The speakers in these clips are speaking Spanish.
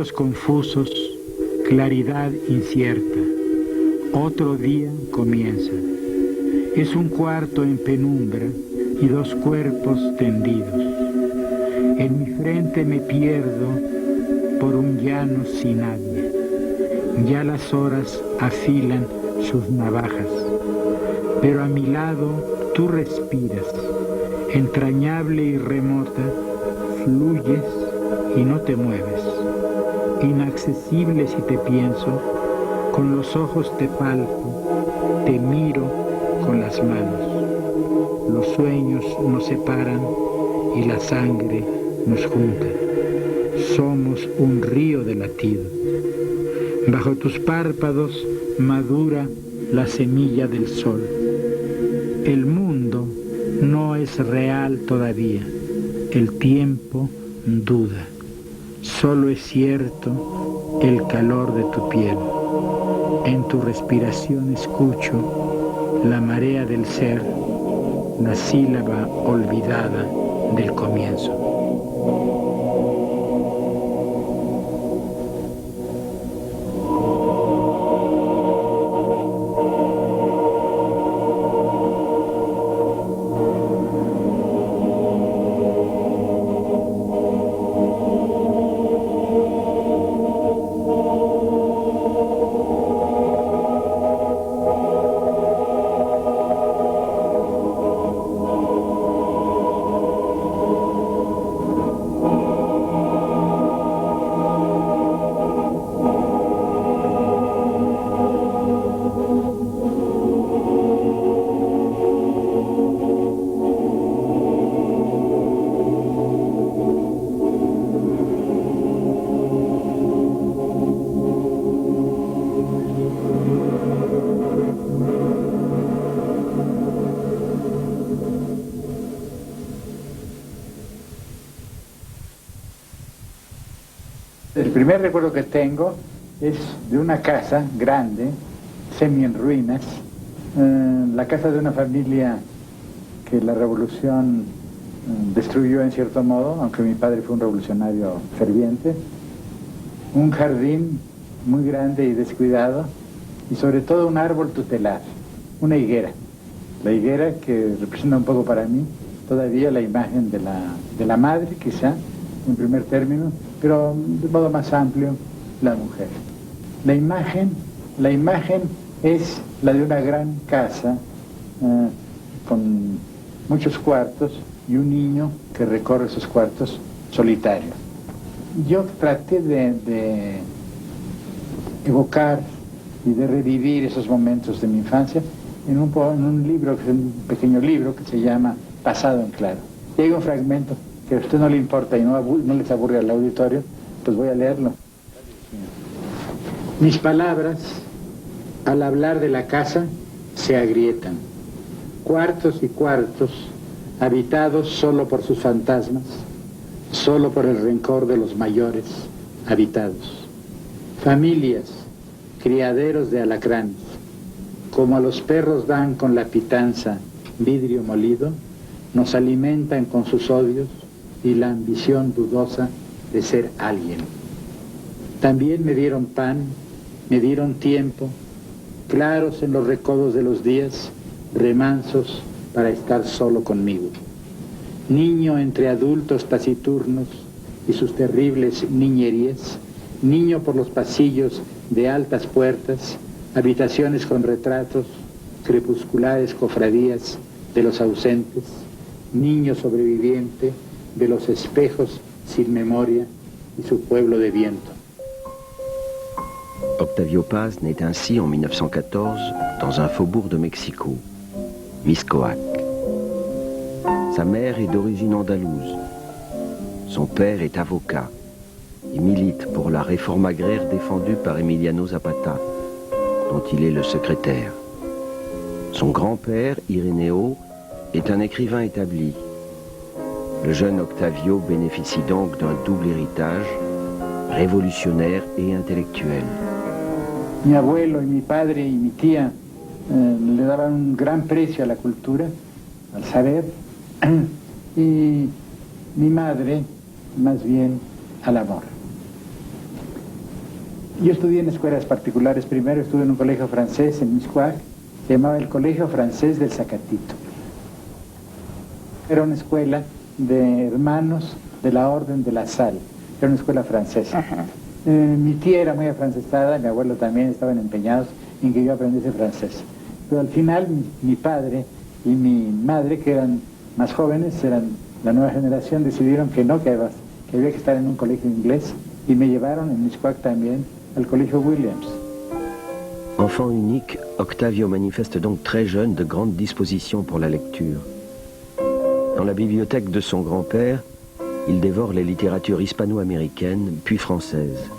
Sonidos confusos, claridad incierta. Otro día comienza. Es un cuarto en penumbra y dos cuerpos tendidos. En mi frente me pierdo por un llano sin nadie. Ya las horas afilan sus navajas, pero a mi lado tú respiras, entrañable y remota, fluyes y no te mueves. Inaccesible si te pienso, con los ojos te palpo, te miro con las manos. Los sueños nos separan y la sangre nos junta. Somos un río de latido. Bajo tus párpados madura la semilla del sol. El mundo no es real todavía. El tiempo duda. Solo es cierto el calor de tu piel. En tu respiración escucho la marea del ser, la sílaba olvidada del comienzo. El primer recuerdo que tengo es de una casa grande, semi en ruinas, la casa de una familia que la revolución destruyó en cierto modo, aunque mi padre fue un revolucionario ferviente, un jardín muy grande y descuidado, y sobre todo un árbol tutelar, una higuera. La higuera que representa un poco para mí todavía la imagen de la madre, quizá, en primer término, pero de modo más amplio, la mujer. La imagen es la de una gran casa con muchos cuartos y un niño que recorre esos cuartos solitario. Yo traté de evocar y de revivir esos momentos de mi infancia en un libro, un pequeño libro que se llama Pasado en Claro. Y hay un fragmento que a usted no le importa y no les aburre al auditorio, pues voy a leerlo. Mis palabras, al hablar de la casa, se agrietan. Cuartos y cuartos, habitados solo por sus fantasmas, solo por el rencor de los mayores, habitados. Familias, criaderos de alacranes, como a los perros dan con la pitanza vidrio molido, nos alimentan con sus odios y la ambición dudosa de ser alguien. También me dieron pan, me dieron tiempo, claros en los recodos de los días, remansos para estar solo conmigo. Niño entre adultos taciturnos y sus terribles niñerías, niño por los pasillos de altas puertas, habitaciones con retratos, crepusculares cofradías de los ausentes, niño sobreviviente de los espejos sin memoria y su pueblo de viento. Octavio Paz naît ainsi en 1914 dans un faubourg de Mexico, Miscoac. Sa mère est d'origine andalouse. Son père est avocat. Il milite pour la réforme agraire défendue par Emiliano Zapata, dont il est le secrétaire. Son grand-père, Iréneo, est un écrivain établi. Le jeune Octavio bénéficie donc d'un double héritage, révolutionnaire et intellectuel. Mi abuelo y mi padre y mi tía le daban un gran precio a la cultura, al saber, y mi madre más bien al amor. Yo estudié en escuelas particulares. Primero estuve en un colegio francés en Miscuac, se llamaba el Colegio Francés del Zacatito. Era una escuela de hermanos de la Orden de la Sal, era una escuela francesa. Mi tía era muy afrancesada, mi abuelo también, estaban empeñados en que yo aprendiese francés. Pero al final mi padre y mi madre, que eran más jóvenes, eran la nueva generación, decidieron que no, que había que estar en un colegio inglés, y me llevaron en Miscuac también al colegio Williams. Enfant unique, Octavio manifeste donc très jeune de grandes dispositions pour la lecture. Dans la bibliothèque de son grand-père, il dévore les littératures hispano-américaines, puis françaises.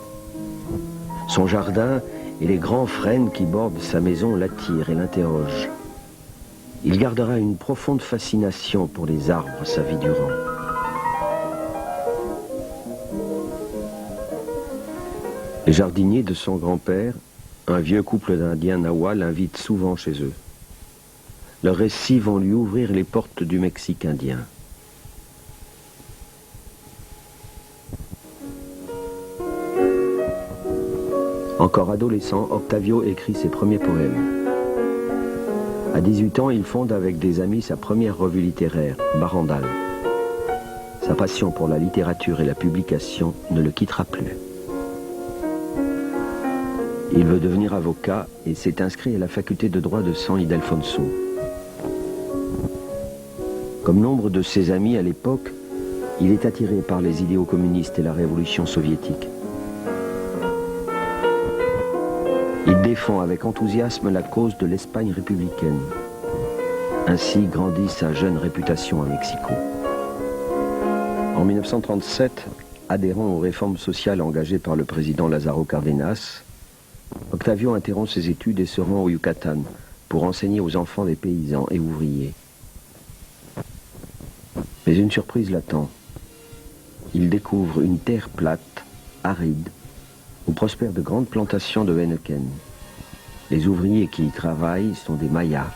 Son jardin et les grands frênes qui bordent sa maison l'attirent et l'interrogent. Il gardera une profonde fascination pour les arbres sa vie durant. Les jardiniers de son grand-père, un vieux couple d'Indiens Nahuas, l'invitent souvent chez eux. Leurs récits vont lui ouvrir les portes du Mexique indien. Encore adolescent, Octavio écrit ses premiers poèmes. À 18 ans, il fonde avec des amis sa première revue littéraire, Barandal. Sa passion pour la littérature et la publication ne le quittera plus. Il veut devenir avocat et s'est inscrit à la faculté de droit de San Ildefonso. Comme nombre de ses amis à l'époque, il est attiré par les idéaux communistes et la révolution soviétique. Il défend avec enthousiasme la cause de l'Espagne républicaine. Ainsi grandit sa jeune réputation à Mexico. En 1937, adhérant aux réformes sociales engagées par le président Lázaro Cárdenas, Octavio interrompt ses études et se rend au Yucatan pour enseigner aux enfants des paysans et ouvriers. Mais une surprise l'attend. Il découvre une terre plate, aride, où prospèrent de grandes plantations de Heineken. Les ouvriers qui y travaillent sont des Mayas.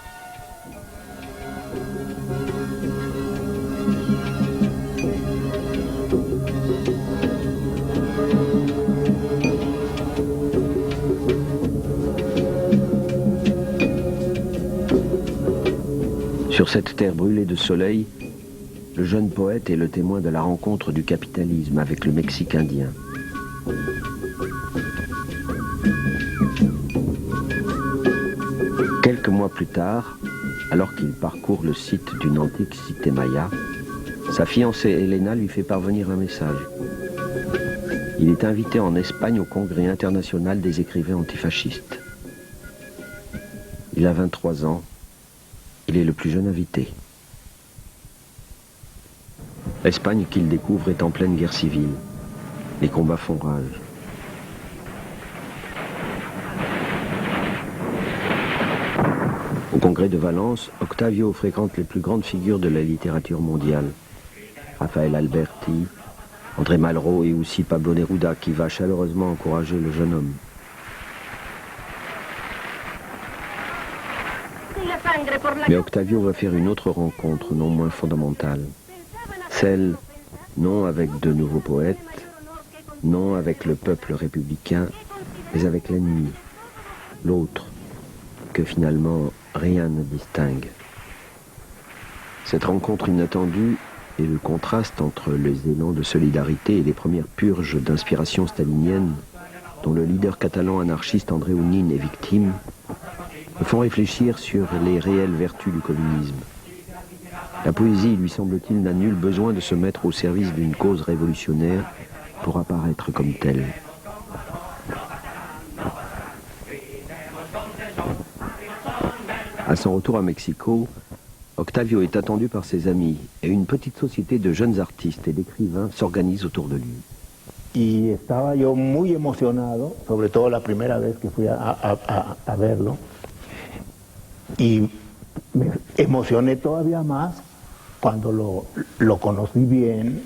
Sur cette terre brûlée de soleil, le jeune poète est le témoin de la rencontre du capitalisme avec le Mexique indien. Quelques mois plus tard, alors qu'il parcourt le site d'une antique cité maya, sa fiancée Elena lui fait parvenir un message. Il est invité en Espagne au Congrès international des écrivains antifascistes. Il a 23 ans. Il est le plus jeune invité. L'Espagne qu'il découvre est en pleine guerre civile. Les combats font rage. Au congrès de Valence, Octavio fréquente les plus grandes figures de la littérature mondiale. Rafael Alberti, André Malraux et aussi Pablo Neruda qui va chaleureusement encourager le jeune homme. Mais Octavio va faire une autre rencontre non moins fondamentale. Celle, non avec de nouveaux poètes, non avec le peuple républicain, mais avec l'ennemi, l'autre, que finalement rien ne distingue. Cette rencontre inattendue et le contraste entre les élans de solidarité et les premières purges d'inspiration stalinienne dont le leader catalan anarchiste André Unín est victime, me font réfléchir sur les réelles vertus du communisme. La poésie, lui semble-t-il, n'a nul besoin de se mettre au service d'une cause révolutionnaire pour apparaître comme telle. À son retour à Mexico, Octavio est attendu par ses amis et une petite société de jeunes artistes et d'écrivains s'organise autour de lui. Y estaba yo muy emocionado, sobre todo la primera vez que fui a verlo. Y me emocioné todavía más cuando lo conocí bien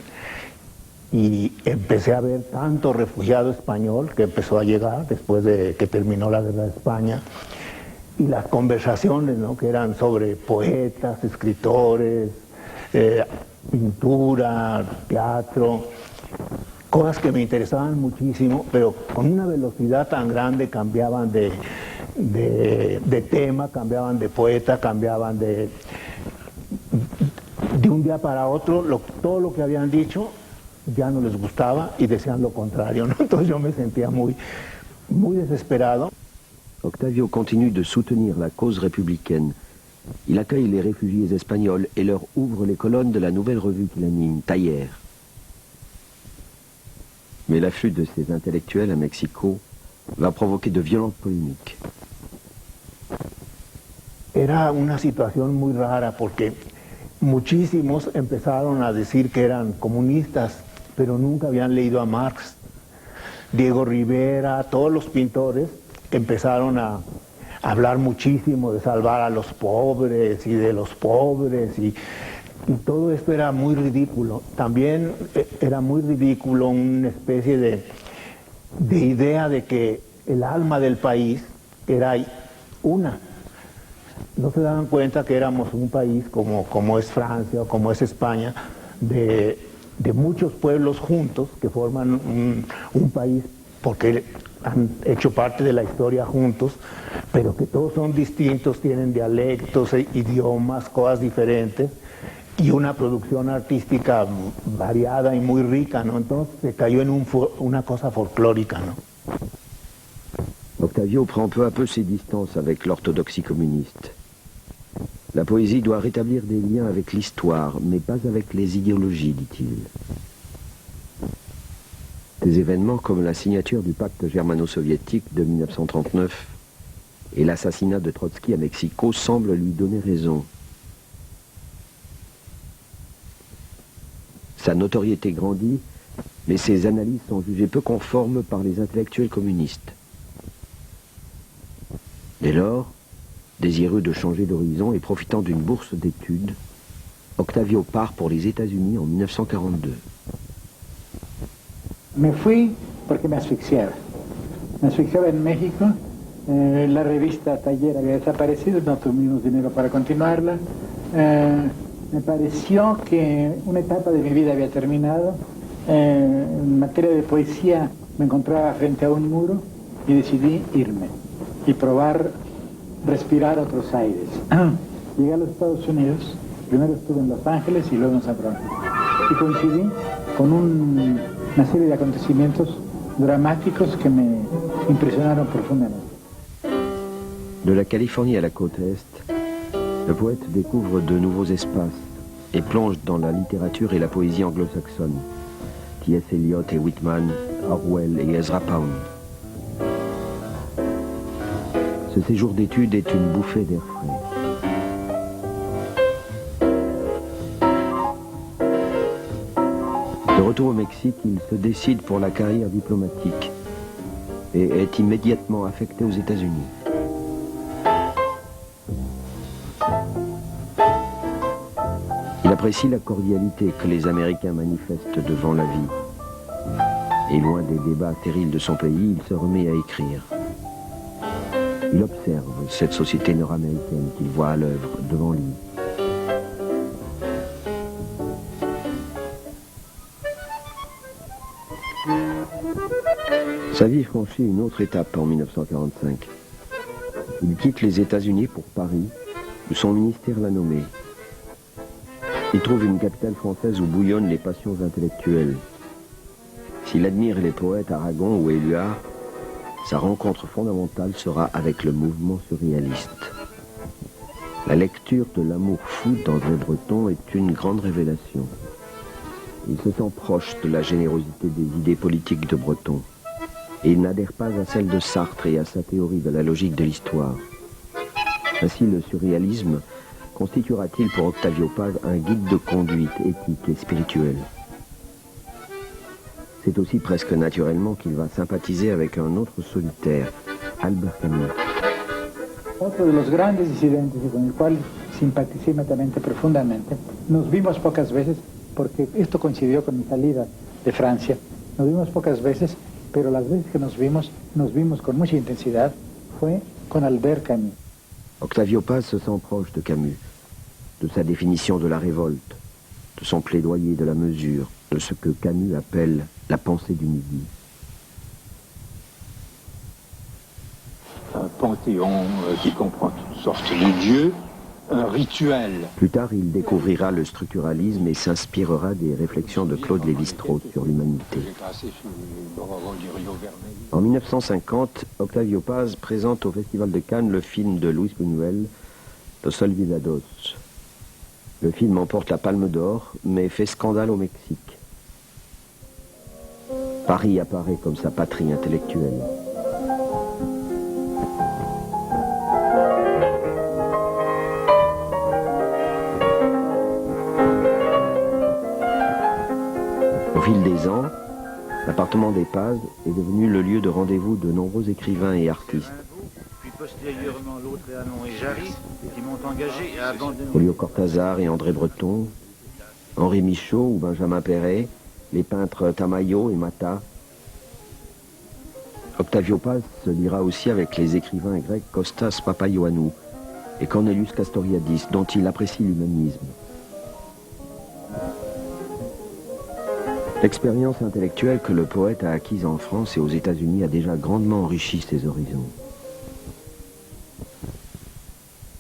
y empecé a ver tanto refugiado español que empezó a llegar después de que terminó la guerra de España, y las conversaciones, ¿no?, que eran sobre poetas, escritores, pintura, teatro. cosas que me interesaban muchísimo, pero con una velocidad tan grande cambiaban de tema, cambiaban de poeta, cambiaban de un día para otro, todo lo que habían dicho ya no les gustaba y decían lo contrario, ¿no? Entonces yo me sentía muy desesperado. Octavio continue de soutenir la cause républicaine. Il accueille les réfugiés espagnols et leur ouvre les colonnes de la nouvelle revue qu'il anime, Taller. Mais l'afflux de ces intellectuels à Mexico va provoquer de violentes polémiques. Era una situación muy rara porque muchísimos empezaron a decir que eran comunistas, pero nunca habían leído a Marx. Diego Rivera, todos los pintores empezaron a hablar muchísimo de salvar a los pobres y de los pobres y todo esto era muy ridículo. También era muy ridículo una especie de idea de que el alma del país era una. No se daban cuenta que éramos un país como es Francia o como es España, de muchos pueblos juntos que forman un país porque han hecho parte de la historia juntos, pero que todos son distintos, tienen dialectos, idiomas, cosas diferentes y una producción artística variada y muy rica, ¿no? Entonces se cayó en una cosa folclórica, ¿no? Octavio prend peu à peu ses distances avec l'orthodoxie communiste. La poésie doit rétablir des liens avec l'histoire, mais pas avec les idéologies, dit-il. Des événements comme la signature du pacte germano-soviétique de 1939 et l'assassinat de Trotsky à Mexico semblent lui donner raison. Sa notoriété grandit, mais ses analyses sont jugées peu conformes par les intellectuels communistes. Dès lors, désireux de changer d'horizon et profitant d'une bourse d'études, Octavio part pour les États-Unis en 1942. Me fui porque me asfixiaba. Me asfixiaba en México, la revista Taller había desaparecido, no tuvimos dinero para continuarla. Me pareció que una etapa de mi vida había terminado. En materia de poesía me encontraba frente a un muro y decidí irme y probar respirar otros aires. Llegué a los Estados Unidos, primero estuve en Los Ángeles y luego en San Francisco. Y coincidí con una serie de acontecimientos dramáticos que me impresionaron profundamente. De la Californie à la côte Est, le poète découvre de nouveaux espaces et plonge dans la littérature et la poésie anglo-saxonne. T.S. Eliot et Whitman, Orwell et Ezra Pound. Ce séjour d'études est une bouffée d'air frais. De retour au Mexique, il se décide pour la carrière diplomatique et est immédiatement affecté aux États-Unis. Il apprécie la cordialité que les Américains manifestent devant la vie. Et loin des débats stériles de son pays, il se remet à écrire. Il observe cette société nord-américaine qu'il voit à l'œuvre devant lui. Sa vie franchit une autre étape en 1945. Il quitte les États-Unis pour Paris, où son ministère l'a nommé. Il trouve une capitale française où bouillonnent les passions intellectuelles. S'il admire les poètes Aragon ou Éluard, sa rencontre fondamentale sera avec le mouvement surréaliste. La lecture de l'amour fou d'André Breton est une grande révélation. Il se sent proche de la générosité des idées politiques de Breton. Et il n'adhère pas à celle de Sartre et à sa théorie de la logique de l'histoire. Ainsi, le surréalisme constituera-t-il pour Octavio Paz un guide de conduite éthique et spirituelle. C'est aussi presque naturellement qu'il va sympathiser avec un autre solitaire, Albert Camus. Otro de los grandes disidentes y con el cual simpaticé inmediatamente profundamente, nos vimos pocas veces, porque esto coincidió con mi salida de Francia. Nos vimos pocas veces, pero las veces que nos vimos con mucha intensidad, fue con Albert Camus. Octavio Paz se sent proche de Camus, de sa définition de la révolte, de son plaidoyer de la mesure, de ce que Camus appelle la pensée du Midi. Un panthéon qui comprend toutes sortes de dieux, un rituel. Plus tard, il découvrira le structuralisme et s'inspirera des réflexions de Claude Lévi-Strauss sur l'humanité. En 1950, Octavio Paz présente au Festival de Cannes le film de Luis Buñuel, Los Olvidados. Le film emporte la Palme d'Or, mais fait scandale au Mexique. Paris apparaît comme sa patrie intellectuelle. Au fil des ans, l'appartement des Paz est devenu le lieu de rendez-vous de nombreux écrivains et artistes. Puis postérieurement, Lautréamont et Jarry, qui m'ont engagé à abandonner... Julio Cortázar et André Breton, Henri Michaud ou Benjamin Perret, les peintres Tamayo et Mata. Octavio Paz se liera aussi avec les écrivains grecs Kostas Papaioannou et Cornelius Castoriadis, dont il apprécie l'humanisme. L'expérience intellectuelle que le poète a acquise en France et aux États-Unis a déjà grandement enrichi ses horizons.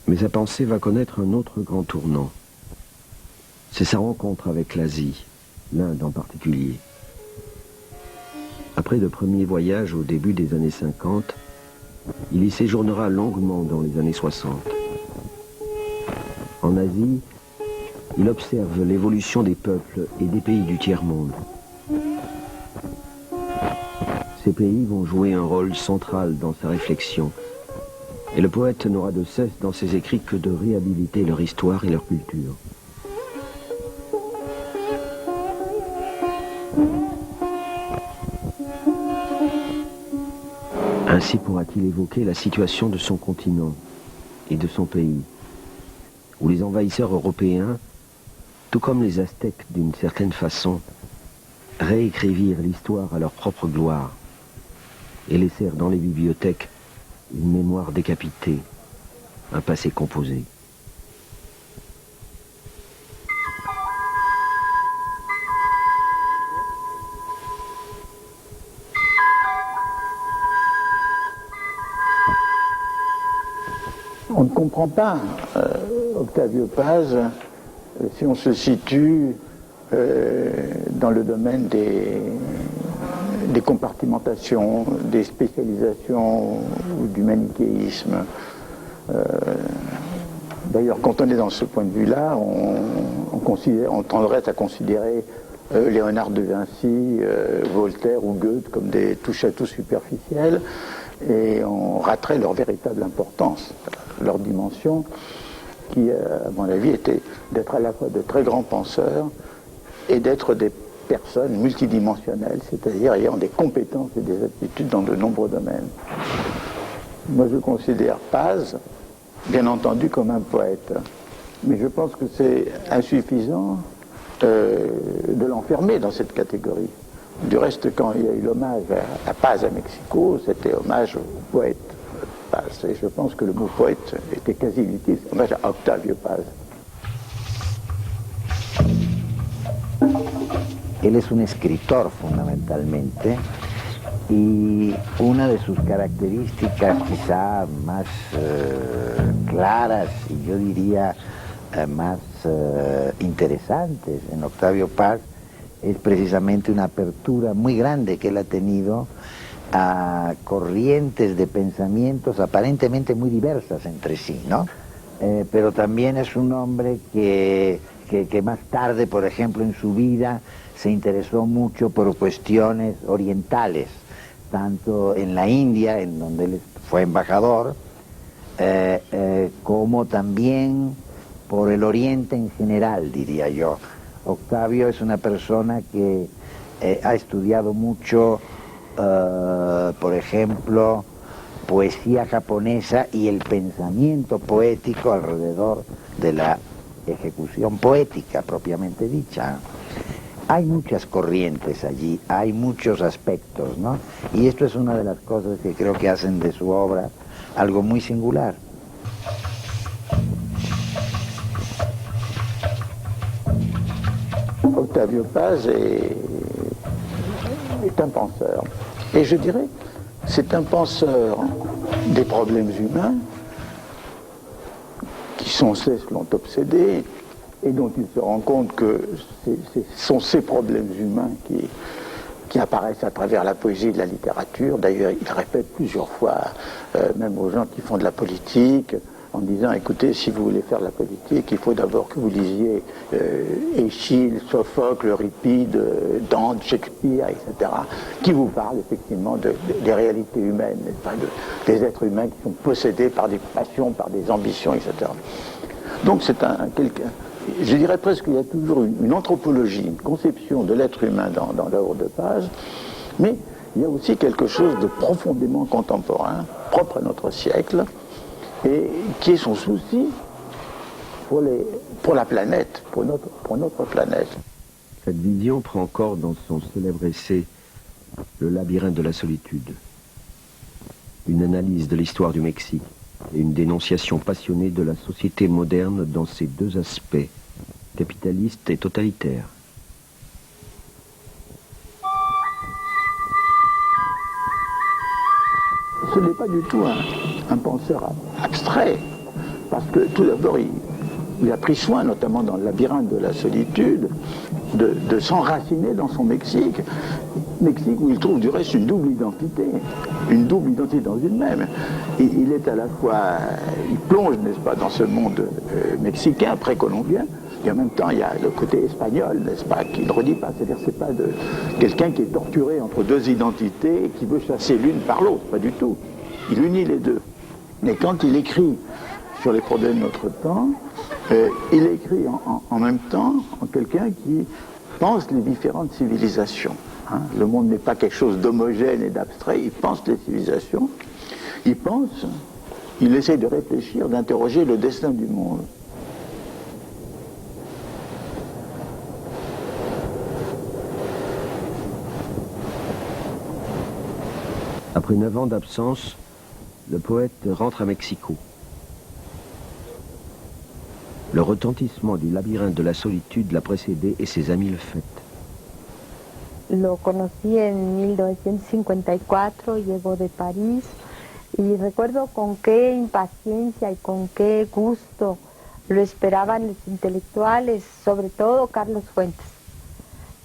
Mais sa pensée va connaître un autre grand tournant. C'est sa rencontre avec l'Asie, l'Inde en particulier. Après de premiers voyages au début des années 50, il y séjournera longuement dans les années 60. En Asie, il observe l'évolution des peuples et des pays du tiers-monde. Ces pays vont jouer un rôle central dans sa réflexion, et le poète n'aura de cesse dans ses écrits que de réhabiliter leur histoire et leur culture. Ainsi pourra-t-il évoquer la situation de son continent et de son pays, où les envahisseurs européens, tout comme les Aztèques d'une certaine façon, réécrivirent l'histoire à leur propre gloire et laissèrent dans les bibliothèques une mémoire décapitée, un passé composé. On ne comprend pas Octavio Paz si on se situe dans le domaine des compartimentations, des spécialisations ou du manichéisme. D'ailleurs, quand on est dans ce point de vue-là, on tendrait à considérer Léonard de Vinci, Voltaire ou Goethe comme des touche-à-tout superficiels, et on raterait leur véritable importance, leur dimension, qui, à mon avis, était d'être à la fois de très grands penseurs et d'être des personnes multidimensionnelles, c'est-à-dire ayant des compétences et des aptitudes dans de nombreux domaines. Moi, je considère Paz, bien entendu, comme un poète, mais je pense que c'est insuffisant de l'enfermer dans cette catégorie. Du reste, quand il y a eu l'hommage à Paz à Mexico, c'était hommage au poète Paz. Et je pense que le mot poète était quasi inutile. Hommage à Octavio Paz. Él es un escritor fundamentalmente y una de sus características quizá más claras y yo diría más interesantes en Octavio Paz es precisamente una apertura muy grande que él ha tenido a corrientes de pensamientos aparentemente muy diversas entre sí, ¿no? Pero también es un hombre que más tarde, por ejemplo, en su vida se interesó mucho por cuestiones orientales, tanto en la India, en donde él fue embajador, como también por el Oriente en general, diría yo. Octavio es una persona que ha estudiado mucho, por ejemplo, poesía japonesa y el pensamiento poético alrededor de la ejecución poética propiamente dicha. Hay muchas corrientes allí, hay muchos aspectos, ¿no? Y esto es una de las cosas que creo que hacen de su obra algo muy singular. Octavio Paz est un penseur. Et je dirais, c'est un penseur des problèmes humains qui sans cesse l'ont obsédé et dont il se rend compte que ce sont ces problèmes humains qui apparaissent à travers la poésie et la littérature. D'ailleurs, il répète plusieurs fois, même aux gens qui font de la politique, en disant, écoutez, si vous voulez faire de la politique, il faut d'abord que vous lisiez Échille, Sophocle, Euripide, Dante, Shakespeare, etc., qui vous parlent effectivement des réalités humaines, des êtres humains qui sont possédés par des passions, par des ambitions, etc. Donc c'est quelqu'un, je dirais presque qu'il y a toujours une anthropologie, une conception de l'être humain dans l'œuvre de Paz, mais il y a aussi quelque chose de profondément contemporain, propre à notre siècle, et qui est son souci pour la planète, pour notre planète. Cette vision prend corps dans son célèbre essai « Le labyrinthe de la solitude », une analyse de l'histoire du Mexique et une dénonciation passionnée de la société moderne dans ses deux aspects, capitaliste et totalitaire. Ce n'est pas du tout un penseur abstrait, parce que tout d'abord, il a pris soin, notamment dans le labyrinthe de la solitude, de s'enraciner dans son Mexique. Mexique où il trouve du reste une double identité dans une même. Et il est à la fois, il plonge, n'est-ce pas, dans ce monde mexicain, précolombien, et en même temps il y a le côté espagnol, n'est-ce pas, qu'il ne redit pas. C'est-à-dire c'est pas de quelqu'un qui est torturé entre deux identités et qui veut chasser l'une par l'autre, pas du tout. Il unit les deux. Mais quand il écrit sur les problèmes de notre temps, il écrit en même temps en quelqu'un qui pense les différentes civilisations. Hein. Le monde n'est pas quelque chose d'homogène et d'abstrait, il pense les civilisations, il essaie de réfléchir, d'interroger le destin du monde. Après 9 ans d'absence, le poète rentre à Mexico. Le retentissement du labyrinthe de la solitude l'a précédé et ses amis le fêtent. Lo conocí en 1954, llegó de París y recuerdo con qué impaciencia y con qué gusto lo esperaban los intelectuales, sobre todo Carlos Fuentes.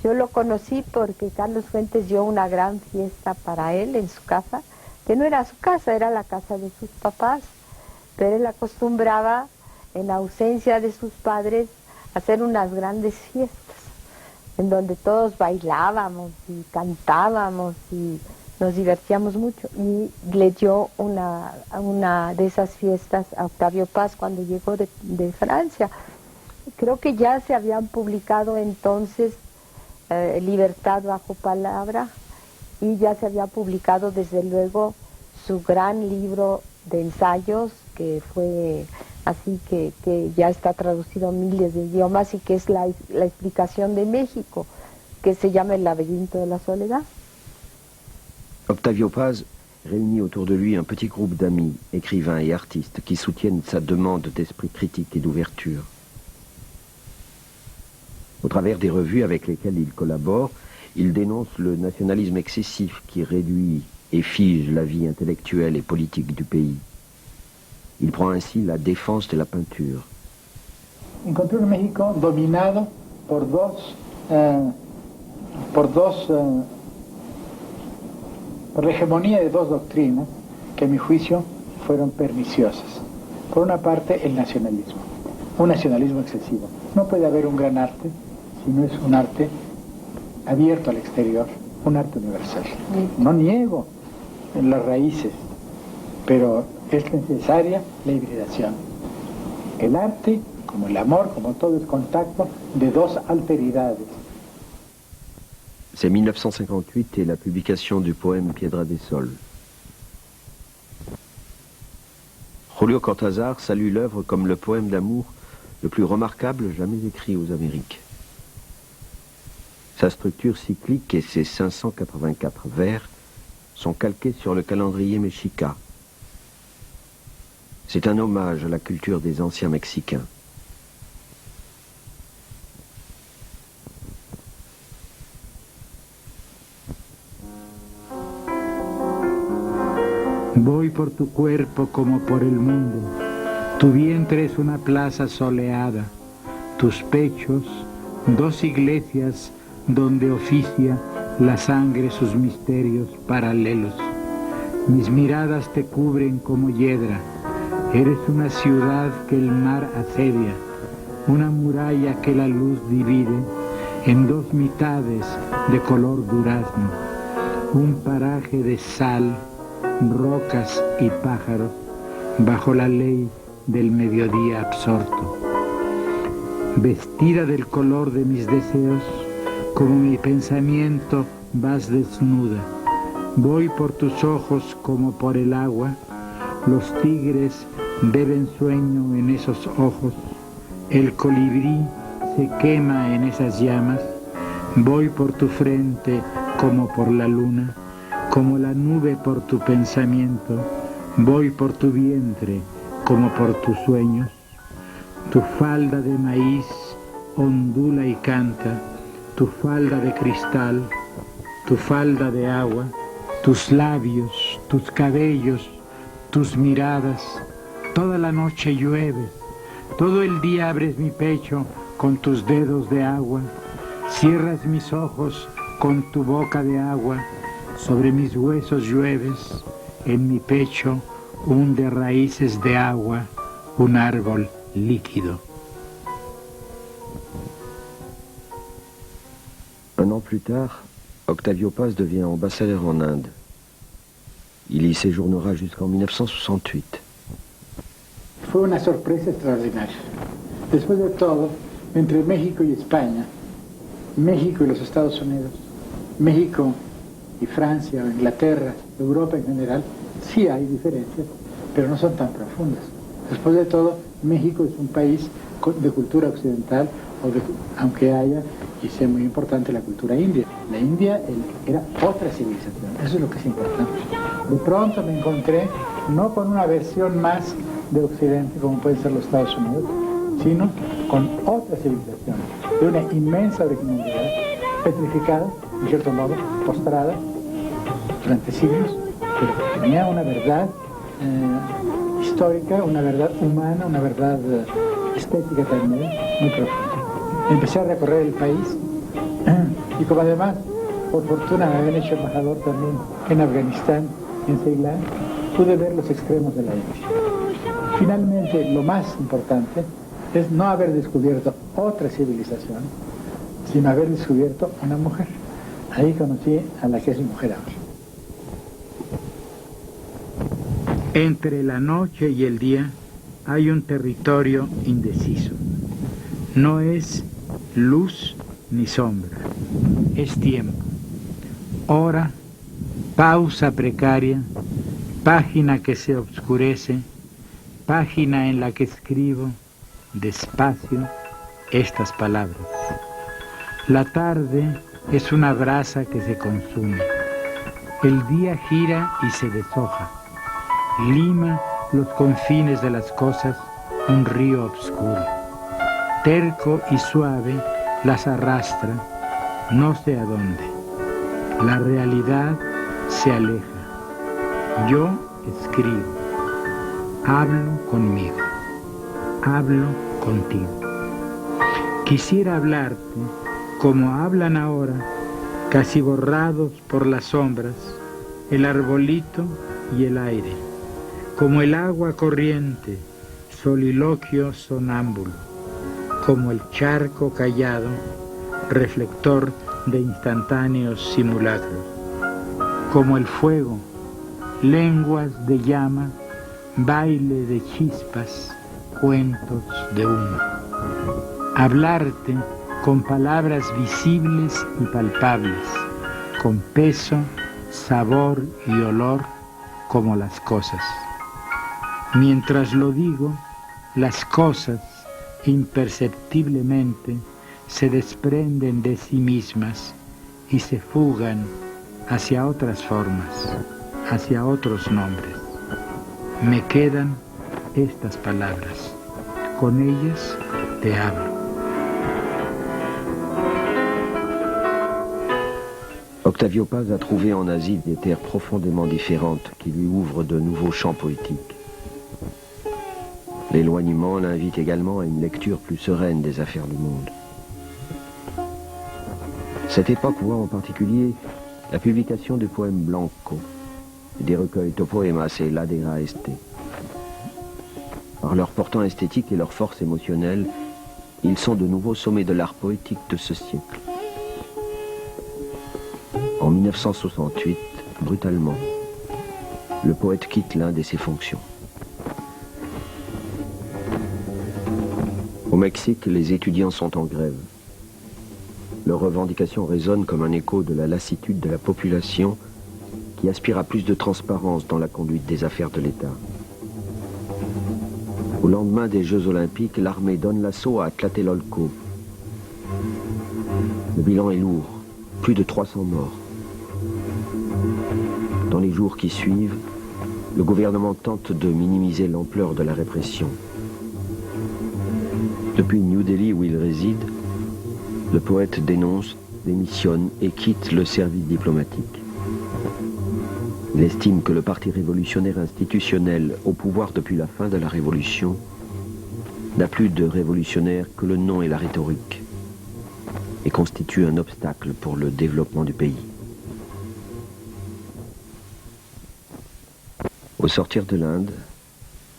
Yo lo conocí porque Carlos Fuentes dio una gran fiesta para él en su casa, que no era su casa, era la casa de sus papás, pero él acostumbraba, en ausencia de sus padres, a hacer unas grandes fiestas, en donde todos bailábamos y cantábamos y nos divertíamos mucho. Y le dio una de esas fiestas a Octavio Paz cuando llegó de Francia. Creo que ya se habían publicado entonces Libertad bajo palabra, y ya se había publicado desde luego su gran libro de ensayos, que fue así que ya está traducido a miles de idiomas y que es la explicación de México, que se llama El laberinto de la soledad. Octavio Paz réunit autour de lui un petit groupe d'amis, écrivains et artistes qui soutiennent sa demande d'esprit critique et d'ouverture. Au travers des revues avec lesquelles il collabore, il dénonce le nationalisme excessif qui réduit et fige la vie intellectuelle et politique du pays. Il prend ainsi la défense de la peinture. Encontré un México dominado por la hegemonía de dos doctrinas que a mi juicio fueron perniciosas. Por una parte, el nacionalismo, un nacionalismo excesivo. No puede haber un gran arte si no es un arte abierto al exterior, un arte universal. No niego en las raíces, pero es necesaria la hibridación. El arte, como el amor, como todo, es contacto de dos alteridades. C'est 1958 et la publication du poème Piedra del Sol. Julio Cortázar salue l'œuvre comme le poème d'amour le plus remarquable jamais écrit aux Amériques. Sa structure cyclique et ses 584 vers sont calqués sur le calendrier mexica. C'est un hommage à la culture des anciens Mexicains. Voy por tu cuerpo como por el mundo. Tu vientre es una plaza soleada, tus pechos, dos iglesias donde oficia la sangre sus misterios paralelos. Mis miradas te cubren como hiedra, eres una ciudad que el mar asedia, una muralla que la luz divide en dos mitades de color durazno, un paraje de sal, rocas y pájaros bajo la ley del mediodía absorto. Vestida del color de mis deseos, como mi pensamiento vas desnuda. Voy por tus ojos como por el agua, los tigres beben sueño en esos ojos, el colibrí se quema en esas llamas. Voy por tu frente como por la luna, como la nube por tu pensamiento. Voy por tu vientre como por tus sueños. Tu falda de maíz ondula y canta, tu falda de cristal, tu falda de agua, tus labios, tus cabellos, tus miradas. Toda la noche llueves, todo el día abres mi pecho con tus dedos de agua, cierras mis ojos con tu boca de agua, sobre mis huesos llueves, en mi pecho hunde raíces de agua, un árbol líquido. Un an plus tard, Octavio Paz devient ambassadeur en Inde. Il y séjournera jusqu'en 1968. Fue una sorpresa extraordinaria. Después de todo, entre México y España, México y los Estados Unidos, México y Francia, o Inglaterra, Europa en general, sí hay diferencias, pero no son tan profundas. Después de todo, México es un país de cultura occidental, aunque haya, y sea muy importante, la cultura india. La India era otra civilización, eso es lo que es importante. De pronto me encontré no con una versión más de Occidente, como pueden ser los Estados Unidos, sino con otra civilización, de una inmensa originalidad, petrificada, en cierto modo, postrada, durante siglos, pero que tenía una verdad histórica, una verdad humana, una verdad estética también, muy profunda. Empecé a recorrer el país, y como además, por fortuna, me habían hecho embajador también en Afganistán, en Ceilán, pude ver los extremos de la India. Finalmente, lo más importante es no haber descubierto otra civilización, sino haber descubierto una mujer. Ahí conocí a la que es mi mujer ahora. Entre la noche y el día hay un territorio indeciso. No es luz ni sombra, es tiempo. Hora, pausa precaria, página que se obscurece, página en la que escribo despacio estas palabras. La tarde es una brasa que se consume. El día gira y se deshoja. Lima los confines de las cosas un río oscuro. Terco y suave las arrastra, no sé a dónde. La realidad se aleja. Yo escribo. Hablo conmigo. Hablo contigo. Quisiera hablarte como hablan ahora, casi borrados por las sombras, el arbolito y el aire, como el agua corriente, soliloquio sonámbulo, como el charco callado, reflector de instantáneos simulacros, como el fuego, lenguas de llama, baile de chispas, cuentos de humo. Hablarte con palabras visibles y palpables, con peso, sabor y olor como las cosas. Mientras lo digo, las cosas imperceptiblemente se desprenden de sí mismas y se fugan hacia otras formas, hacia otros nombres. Me quedan estas palabras, con ellas te hablo. Octavio Paz a trouvé en Asie des terres profondément différentes qui lui ouvrent de nouveaux champs poétiques. L'éloignement l'invite également à une lecture plus sereine des affaires du monde. Cette époque voit en particulier la publication du poème Blanco et des recueils Topoemas et Ladera Este. Par leur portant esthétique et leur force émotionnelle, ils sont de nouveaux sommets de l'art poétique de ce siècle. En 1968, brutalement, le poète quitte l'Inde et ses fonctions. Au Mexique, les étudiants sont en grève. Leurs revendications résonnent comme un écho de la lassitude de la population qui aspire à plus de transparence dans la conduite des affaires de l'État. Au lendemain des Jeux Olympiques, l'armée donne l'assaut à Tlatelolco. Le bilan est lourd, plus de 300 morts. Dans les jours qui suivent, le gouvernement tente de minimiser l'ampleur de la répression. Depuis New Delhi où il réside, le poète dénonce, démissionne et quitte le service diplomatique. Il estime que le parti révolutionnaire institutionnel au pouvoir depuis la fin de la Révolution n'a plus de révolutionnaire que le nom et la rhétorique et constitue un obstacle pour le développement du pays. Au sortir de l'Inde,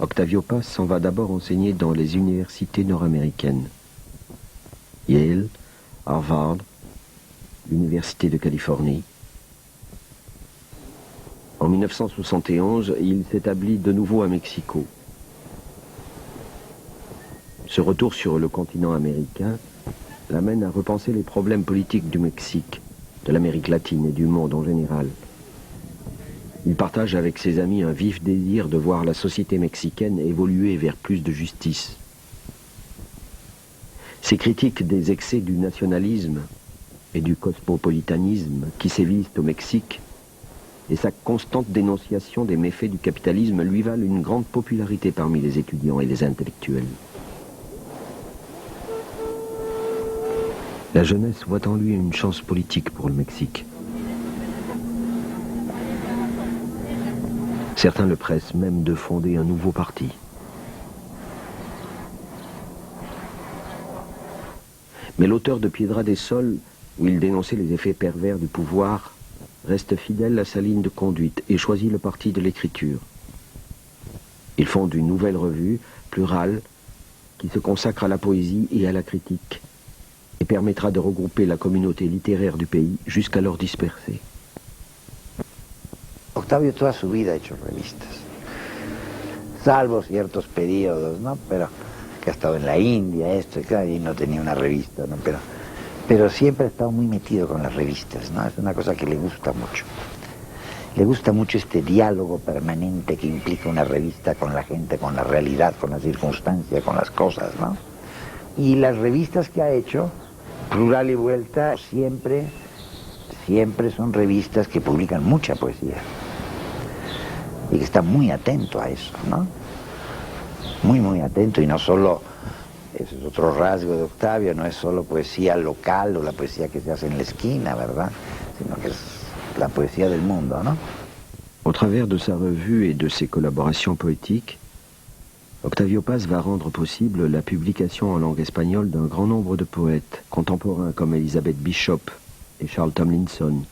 Octavio Paz s'en va d'abord enseigner dans les universités nord-américaines. Yale, Harvard, l'Université de Californie. En 1971, il s'établit de nouveau à Mexico. Ce retour sur le continent américain l'amène à repenser les problèmes politiques du Mexique, de l'Amérique latine et du monde en général. Il partage avec ses amis un vif désir de voir la société mexicaine évoluer vers plus de justice. Ses critiques des excès du nationalisme et du cosmopolitanisme qui sévissent au Mexique et sa constante dénonciation des méfaits du capitalisme lui valent une grande popularité parmi les étudiants et les intellectuels. La jeunesse voit en lui une chance politique pour le Mexique. Certains le pressent même de fonder un nouveau parti. Mais l'auteur de Piedra del Sol, où il dénonçait les effets pervers du pouvoir, reste fidèle à sa ligne de conduite et choisit le parti de l'écriture. Il fonde une nouvelle revue, plurale, qui se consacre à la poésie et à la critique, et permettra de regrouper la communauté littéraire du pays jusqu'alors dispersée. Octavio toda su vida ha hecho revistas, salvo ciertos periodos, ¿no? Pero que ha estado en la India, esto y claro, y no tenía una revista, ¿no? Pero siempre ha estado muy metido con las revistas, ¿no? Es una cosa que le gusta mucho. Le gusta mucho este diálogo permanente que implica una revista con la gente, con la realidad, con la circunstancia, con las cosas, ¿no? Y las revistas que ha hecho, Plural y Vuelta, siempre son revistas que publican mucha poesía. Y que está muy atento a eso, ¿no? Muy atento, y no solo, ese es otro rasgo de Octavio, no es solo poesía local o la poesía que se hace en la esquina, ¿verdad? Sino que es la poesía del mundo, ¿no? Au travers de sa revue et de ses collaborations poétiques, Octavio Paz va rendre possible la publication en langue espagnole d'un grand nombre de poètes contemporains comme Elizabeth Bishop et Charles Tomlinson,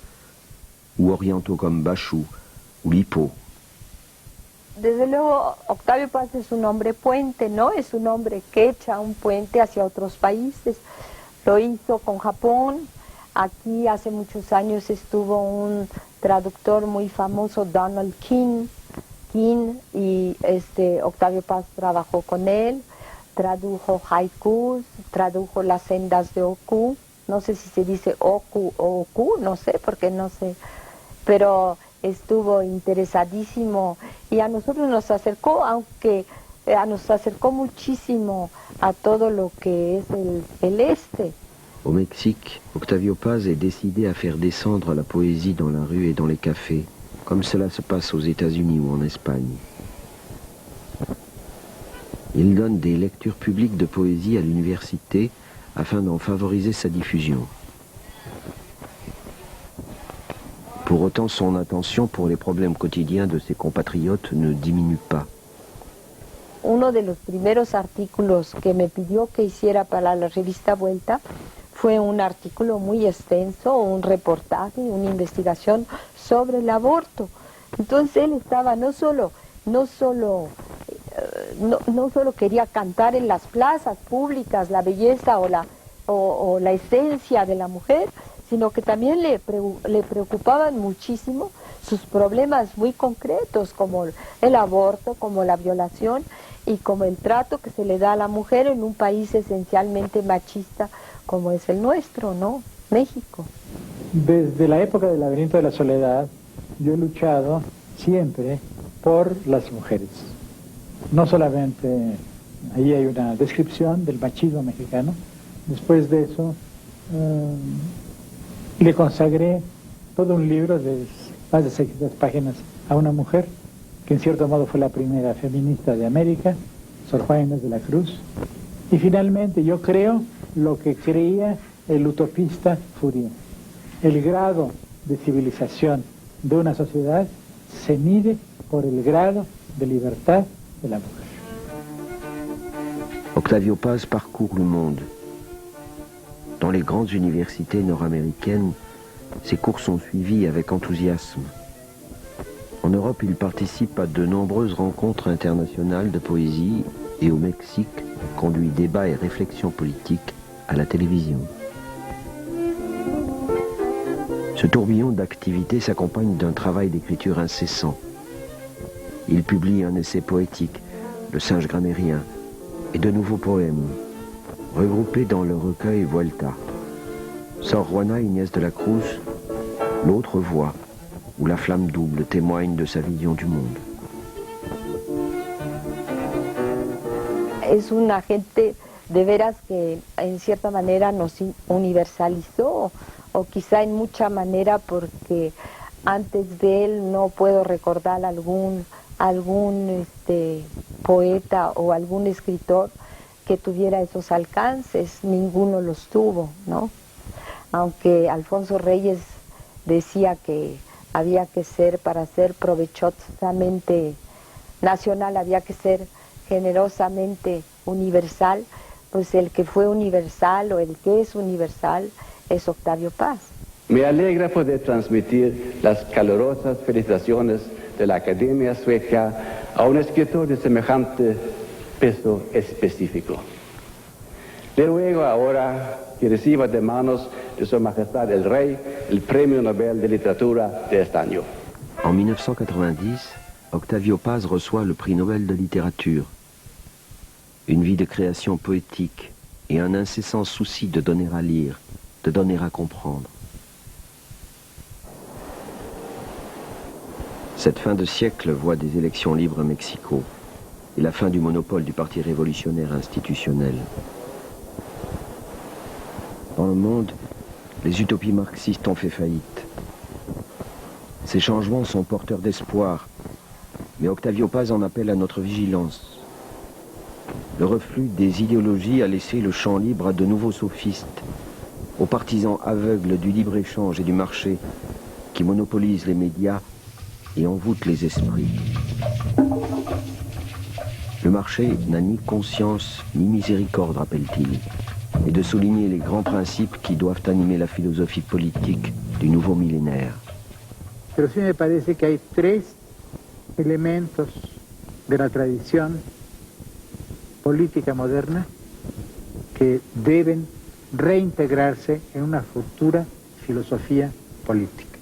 ou orientaux comme Bachou ou Lipo. Desde luego, Octavio Paz es un hombre puente, ¿no? Es un hombre que echa un puente hacia otros países. Lo hizo con Japón. Aquí hace muchos años estuvo un traductor muy famoso, Donald King, y Octavio Paz trabajó con él, tradujo haikus, tradujo las sendas de Oku. No sé si se dice Oku o Oku, no sé, porque no sé, pero estuvo interesadísimo y a nosotros nos acercó, aunque nos acercó muchísimo a todo lo que es el este. Au Mexique, Octavio Paz est décidé à faire descendre la poésie dans la rue et dans les cafés, comme cela se passe aux États-Unis ou en Espagne. Il donne des lectures publiques de poésie à l'université afin d'en favoriser sa diffusion. autant, son attention pour les problèmes quotidiens de ses compatriotes ne diminue pas. Uno de los primeros artículos que me pidió que hiciera para la revista Vuelta fue un artículo muy extenso, un reportaje, una investigación sobre el aborto. Entonces él estaba no solo quería cantar en las plazas públicas la belleza o la esencia de la mujer, sino que también le preocupaban muchísimo sus problemas muy concretos, como el aborto, como la violación y como el trato que se le da a la mujer en un país esencialmente machista como es el nuestro, ¿no? México. Desde la época del laberinto de la soledad, yo he luchado siempre por las mujeres. No solamente, ahí hay una descripción del machismo mexicano. Después de eso, le consagré todo un libro de más de 600 páginas a una mujer que en cierto modo fue la primera feminista de América, Sor Juana Inés de la Cruz. Y finalmente yo creo lo que creía el utopista Fourier. El grado de civilización de una sociedad se mide por el grado de libertad de la mujer. Octavio Paz parcourt le monde. Dans les grandes universités nord-américaines, ses cours sont suivis avec enthousiasme. En Europe, il participe à de nombreuses rencontres internationales de poésie et au Mexique, conduit débats et réflexions politiques à la télévision. Ce tourbillon d'activités s'accompagne d'un travail d'écriture incessant. Il publie un essai poétique, Le singe grammairien, et de nouveaux poèmes, regroupés dans le recueil Vuelta. Sor Juana Inés de la Cruz, L'autre voix, où la flamme double témoigne de sa vision du monde. Es una gente de veras que en cierta manera nos universalizó, o quizá en mucha manera porque antes de él no puedo recordar algún poeta o algún escritor que tuviera esos alcances, ninguno los tuvo, ¿no? Aunque Alfonso Reyes decía que había que ser, para ser provechosamente nacional, había que ser generosamente universal, pues el que fue universal o el que es universal es Octavio Paz. Me alegra poder transmitir las calurosas felicitaciones de la Academia Sueca a un escritor de semejante peso específico. Le ruego ahora que reciba de manos de Su Majestad el Rey el Premio Nobel de Literatura de este año. En 1990, Octavio Paz reçoit le prix Nobel de littérature. Une vie de création poétique et un incessant souci de donner à lire, de donner à comprendre. Cette fin de siècle voit des élections libres à Mexico et la fin du monopole du Parti révolutionnaire institutionnel. Dans le monde, les utopies marxistes ont fait faillite. Ces changements sont porteurs d'espoir, mais Octavio Paz en appelle à notre vigilance. Le reflux des idéologies a laissé le champ libre à de nouveaux sophistes, aux partisans aveugles du libre-échange et du marché qui monopolisent les médias et envoûtent les esprits. Le marché n'a ni conscience ni miséricorde, rappelle-t-il, et de souligner les grands principes qui doivent animer la philosophie politique du nouveau millénaire. Pero sí me parece que hay tres elementos de la tradición política moderna que deben reintegrarse en una futura filosofía política.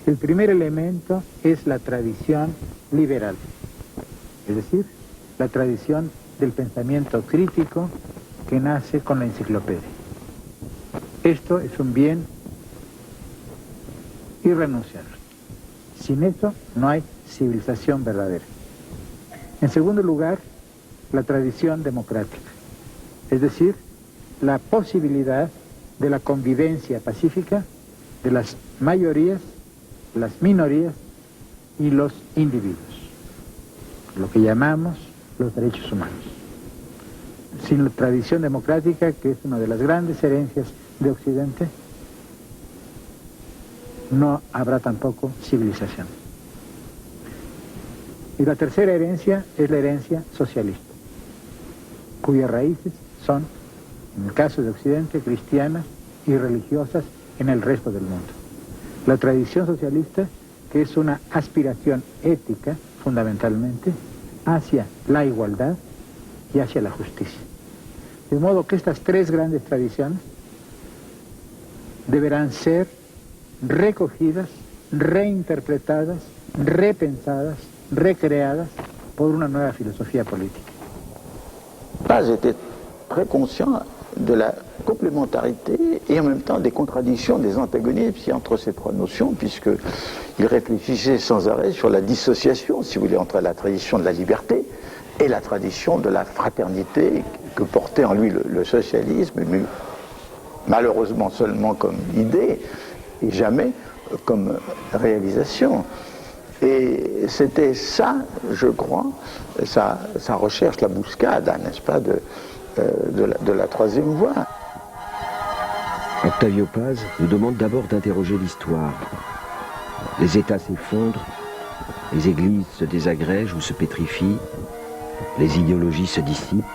El primer elemento es la tradición liberal, es decir, la tradición del pensamiento crítico que nace con la enciclopedia. Esto es un bien irrenunciable. Sin eso no hay civilización verdadera. En segundo lugar, la tradición democrática, es decir, la posibilidad de la convivencia pacífica de las mayorías, las minorías y los individuos, lo que llamamos los derechos humanos. Sin la tradición democrática, que es una de las grandes herencias de Occidente, no habrá tampoco civilización. Y la tercera herencia es la herencia socialista, cuyas raíces son, en el caso de Occidente, cristianas y religiosas en el resto del mundo. La tradición socialista, que es una aspiración ética, fundamentalmente, hacia la igualdad y hacia la justicia. De modo que estas tres grandes tradiciones deberán ser recogidas, reinterpretadas, repensadas, recreadas por una nueva filosofía política. Paz était très conscient de la complémentarité et en même temps des contradictions, des antagonismes entre ces trois notions, puisqu'il réfléchissait sans arrêt sur la dissociation, si vous voulez, entre la tradition de la liberté et la tradition de la fraternité que portait en lui le socialisme, mais malheureusement seulement comme idée et jamais comme réalisation. Et c'était ça, je crois, sa recherche, la buscada, n'est-ce pas, de la troisième voie. Octavio Paz nous demande d'abord d'interroger l'histoire. Les États s'effondrent, les églises se désagrègent ou se pétrifient, les idéologies se dissipent,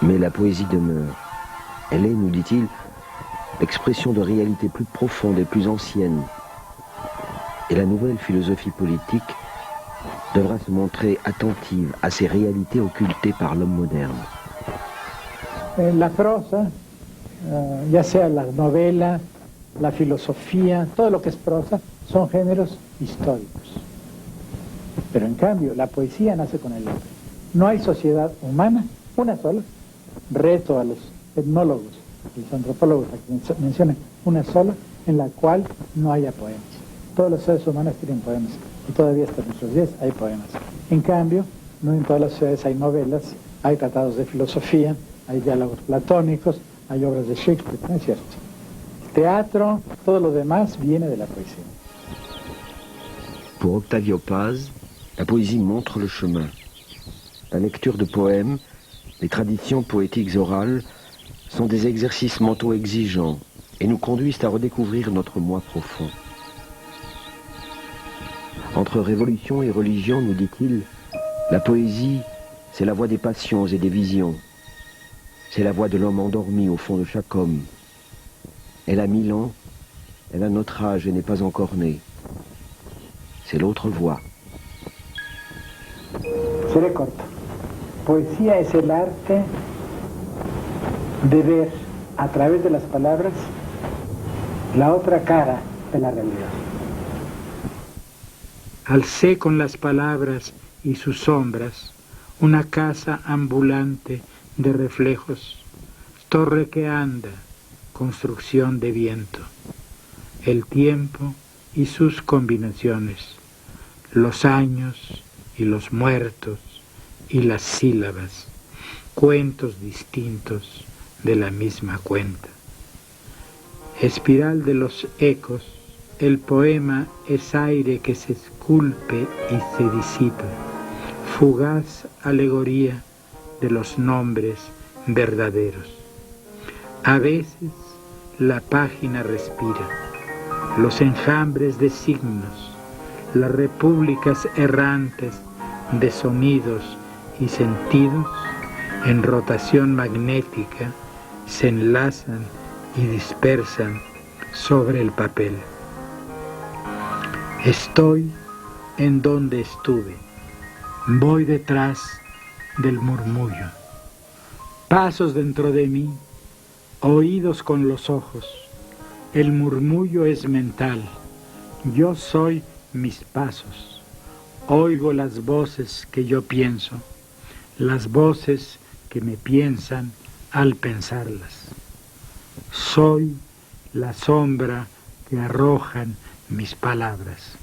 mais la poésie demeure. Elle est, nous dit-il, l'expression de réalités plus profondes et plus anciennes. Et la nouvelle philosophie politique devra se montrer attentive à ces réalités occultées par l'homme moderne. La prosa, ya sea la novela, la filosofía, todo lo que es prosa, son géneros históricos. Pero en cambio, la poesía nace con el hombre. No hay sociedad humana, una sola, reto a los etnólogos, los antropólogos, a que mencionen una sola, en la cual no haya poemas. Todos los seres humanos tienen poemas, y todavía hasta nuestros días hay poemas. En cambio, no en todas las ciudades hay novelas, hay tratados de filosofía, hay diálogos platónicos, hay obras de Shakespeare, ¿no es cierto? Teatro, todo lo demás viene de la poesía. Pour Octavio Paz, la poésie montre le chemin. La lecture de poèmes, les traditions poétiques orales sont des exercices mentaux exigeants et nous conduisent à redécouvrir notre moi profond. Entre révolution et religion, nous dit-il, la poésie, c'est la voix des passions et des visions. C'est la voix de l'homme endormi au fond de chaque homme. Elle a 1000 ans, elle a notre âge et n'est pas encore née. C'est l'autre voix. Seré corto. Poesía es el arte de ver a través de las palabras la otra cara de la realidad. Alcé con las palabras y sus sombras una casa ambulante de reflejos, torre que anda, construcción de viento, el tiempo y sus combinaciones, los años y los muertos y las sílabas, cuentos distintos de la misma cuenta. Espiral de los ecos, el poema es aire que se esculpe y se disipa, fugaz alegoría de los nombres verdaderos. A veces la página respira, los enjambres de signos, las repúblicas errantes de sonidos y sentidos en rotación magnética se enlazan y dispersan sobre el papel. Estoy en donde estuve, voy detrás del murmullo, pasos dentro de mí, oídos con los ojos, el murmullo es mental, yo soy mis pasos, oigo las voces que yo pienso, las voces que me piensan al pensarlas, soy la sombra que arrojan mis palabras.